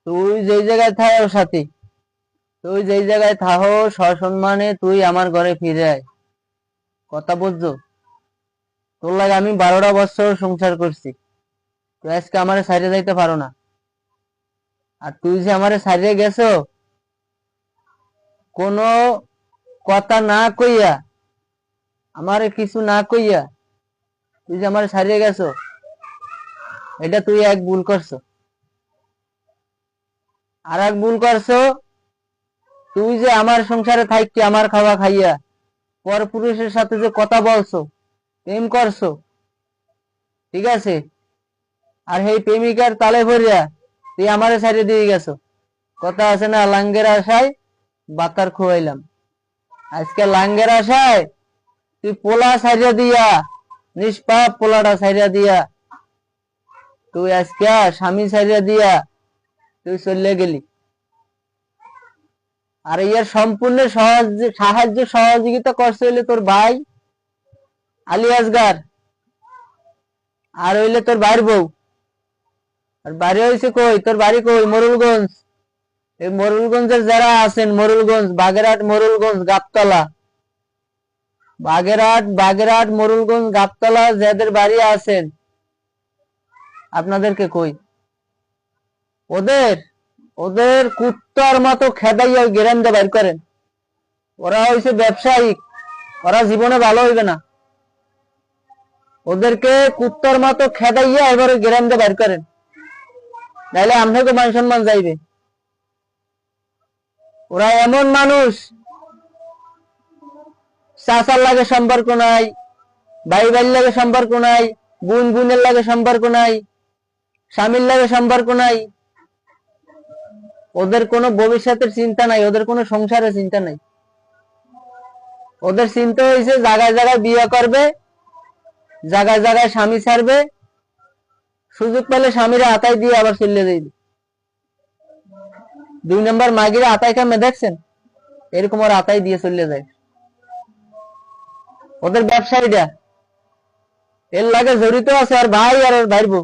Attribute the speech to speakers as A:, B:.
A: তুই যেই জায়গায় থাক ওর সাথে, তুই যেই জায়গায় থাকো সসম্মানে তুই আমার ঘরে ফিরে আয়। কথা বুঝছো? তোর লাগে আমি 12টা বছর সংসার করছি, তুই আজকে আমারে ছাইড়ে যাইতে পারো না। আর তুই যে আমারে ছাইড়ে গেছো কোনো কথা না কইয়া, আমারে কিছু না কইয়া তুই যে আমারে ছাইড়ে গেছো, এটা তুই এক ভুল করছো। আর এক ভুল করছো, তুই যে আমার সংসারে থাকি আমার খাওয়া খাইয়া পর পুরুষের সাথে যে কথা বলছো, প্রেম করছো, ঠিক আছে, আর সেই প্রেমিকার তালে ভরিয়া তুই আমারে ছাইড়ে দিয়ে গেছো। কথা আছে না, লাঙ্গের আশায় বাতার খুয়াইলাম। আজকে লাঙ্গের আশায় তুই পোলা ছাইড়া দিয়া, নিষ্পাপ পোলাটা ছাইড়া দিয়া, তুই আজকে স্বামী ছাইড়া দিয়া তুই চলে গেলি। আর ইয়ার সম্পূর্ণ সাহায্য সহযোগিতা করছে হইলে তোর ভাই আলী আসগার, আর হইলে তোর ভাইয়ের বউ। আর বাড়ি হয়েছে কই? তোর বাড়ি কই? মরুলগঞ্জ। এই মরুলগঞ্জের যারা আছেন, মরুলগঞ্জ, বাগেরহাট, মরুলগঞ্জ, গাবতলা, বাগেরহাট, মরুলগঞ্জ, গাবতলা যাদের বাড়ি আছেন, আপনাদেরকে কই, ওদের ওদের কুত্তার মতো খেদাইয়া গ্রাম দিয়ে বাইর করেন। ওরা হয়েছে ব্যবসায়িক, ওরা জীবনে ভালো হইবে না। ওদেরকে কুত্তার মতো খেদাইয়া এবারে গ্রাম দিয়ে বাইর করেন, নাইলে আপনাকে মান সম্মান যাইবে। ওরা এমন মানুষ, চাচার লাগে সম্পর্ক নাই, ভাই ভাইয়ের লাগে সম্পর্ক নাই, বোন বোনের লাগে সম্পর্ক নাই, স্বামীর লাগে সম্পর্ক নাই। ওদের কোনো ভবিষ্যতের চিন্তা নাই, ওদের কোনো সংসারের চিন্তা নাই। ওদের চিন্তা হয়েছে জায়গায় জায়গায় বিয়ে করবে, জায়গায় জায়গায় স্বামী ছাড়বে, সুযোগ পেলে স্বামীরা আতাই দিয়ে আবার চলে যাইবে। 2 নম্বর মাগিরা আতাই কামে দেখছেন, এরকম ওরা আতাই দিয়ে চলে যায়। ওদের ব্যবসায়ীরা এর লাগে জড়িত আছে, আর ভাই আর ওর ভাইয়ের বউ।